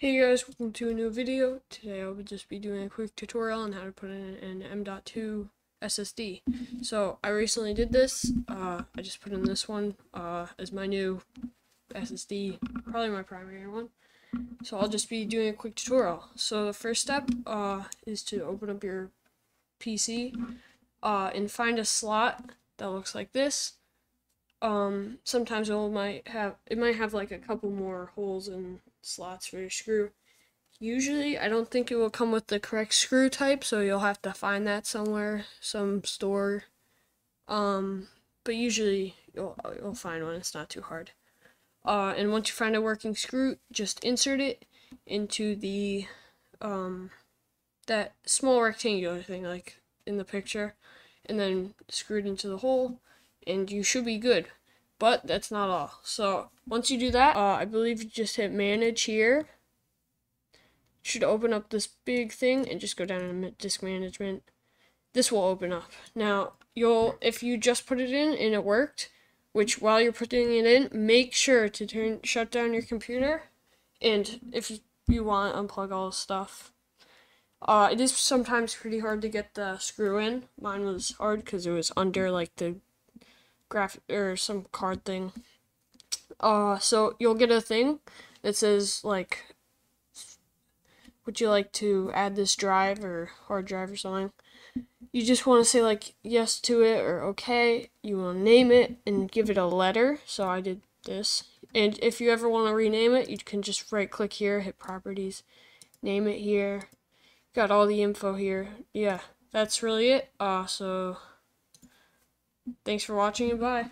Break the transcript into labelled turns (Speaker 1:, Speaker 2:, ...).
Speaker 1: Hey guys, welcome to a new video. Today I will just be doing a quick tutorial on how to put in an M.2 SSD. So I recently did this. I just put in this one as my new SSD, probably my primary one. So I'll just be doing a quick tutorial. So the first step is to open up your PC and find a slot that looks like this. Sometimes it might have like a couple more holes and slots for your screw. Usually, I don't think it will come with the correct screw type, so you'll have to find that somewhere, some store. But usually you'll find one. It's not too hard. And once you find a working screw, just insert it into the that small rectangular thing like in the picture, and then screw it into the hole, and you should be good. But that's not all. So once you do that, I believe you just hit manage here. Should open up this big thing and just go down to disk management. This will open up. Now, if you just put it in and it worked, which while you're putting it in, make sure to shut down your computer, and if you want, unplug all the stuff. It is sometimes pretty hard to get the screw in. Mine was hard because it was under like the graphic or some card thing. So you'll get a thing that says like, would you like to add this drive or hard drive or something? You just want to say like yes to it or okay. You will name it and give it a letter. So I did this. And if you ever want to rename it, you can just right click here, hit properties, name it here. Got all the info here. Yeah, that's really it. So thanks for watching and bye.